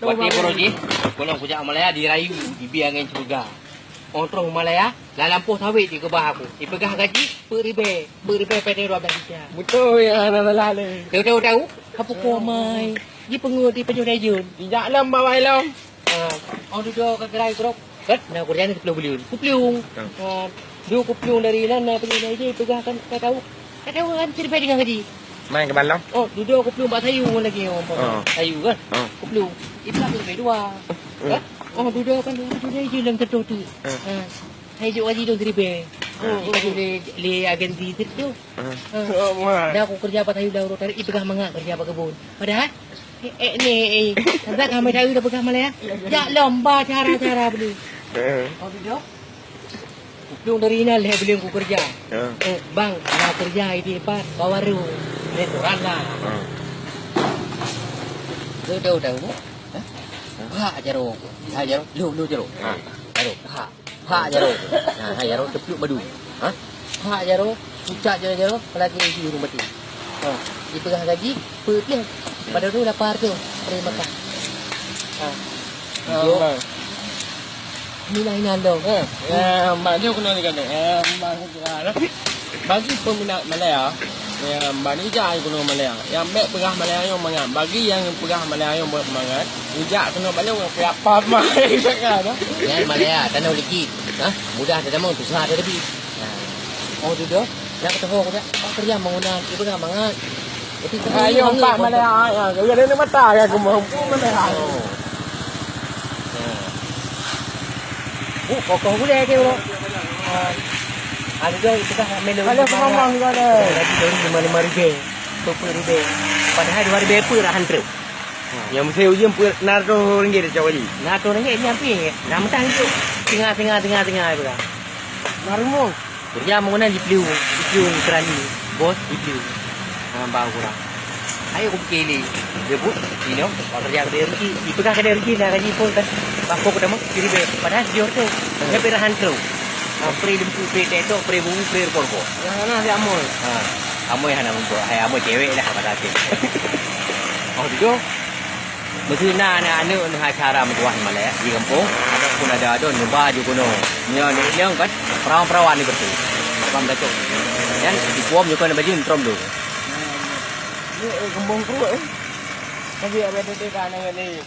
Buat ni Boroji, kalau kujak Malaya dirayu, dibiarkan surga. Orang Malaya, lalampuh sawit di kebah aku. Dipegah gaji, beribe pada 12 juta. Betul ya anak lalu. Tahu, apa kau mai? Di pengut di penjurayun. Tidak lam bawa lam. Orang duduk ke gerai kerok. Kan, nak kerjaan itu beliun. Kupliung. Dua kupliung dari mana penjurayun pegah kan kau tahu kan cerita dengan gaji. Main ke balam. Oh, duduk kupliung buat sayu lagi orang. Sayu kan? Kupliung. Itu lah lebih dua. Kan? Oh, duduk kan penjurayun dalam tertutup tu. Saya gaji dong seribu. Gaji le agen di itu. Dah aku kerja apa tahu dah urut tarik pegah mangak kerja apa kebun. Padahal ni tak kami tahu dah pegah Malaya. Ya lomba cara-cara beli. Oh duduk. Kuplung dari Inal le beli aku kerja. Bang, nak kerja ini Pak Bawaru. Restoran lah. Tahu. Ha jaro. Lu jaro. Jaro. Ha jaro. Nah, jaro tepiuk madu. Ha jaro, pucak jaro, lagi di rumah tu. Dipegah gaji, putih. Pada tu lapar tu, pergi makan. Ini dong. Mbak dia kena ni kan. Bagi peminat Malaya, Mbak ni ijak kena Malaya. Yang baik pegah Malaya yang mangat. Bagi yang pegah Malaya yang buat mangat, ijak kena balik orang kaya apa mai sangat. Yang Malaya tanah likit. Mudah ada mau susah ada lebih. Oh duduk. Nak ketemu aku dah. Kerja bangunan, ibu dah mangat. Ayo Pak Malaya ya. Kaya ada mata kan aku mampu Malaya. Kau boleh ke bro? Ada tu kita melu. Ada pengomong juga ada. Lagi dari 5,500, 20,000. Padahal 2,000 per dah hantar. Yang mesti ujian RM600 cakap ni. RM600 ni nyampe. Nak mentang tu. Tengah itu dah. Marmo. Kerja bangunan di Peliu kerani. Bos di Peliu. Bang kurang. Ayo aku pergi ni. Dia pun sini oh, kerja kedai rezeki. Ipegah kedai rezeki dah gaji pun kan. Bako ko damo kiri be. Padahal dia tu. Dia perahan tu. Pre lempu pre teto pre bungu pre korbo. Yang mana si Amoy? Amoy hana mumpo. Hai Amoy cewek lah pada hati. Oh tu. Mesti na anu acara mentuah Malaya di kampung. Ada pun ada nyembah di kuno. Nyong kan perawan-perawan ni betul. Pam datuk. Yan di puam juga nak baju trom dulu. Ni kembang keruak Tapi ada dekat dengan ni.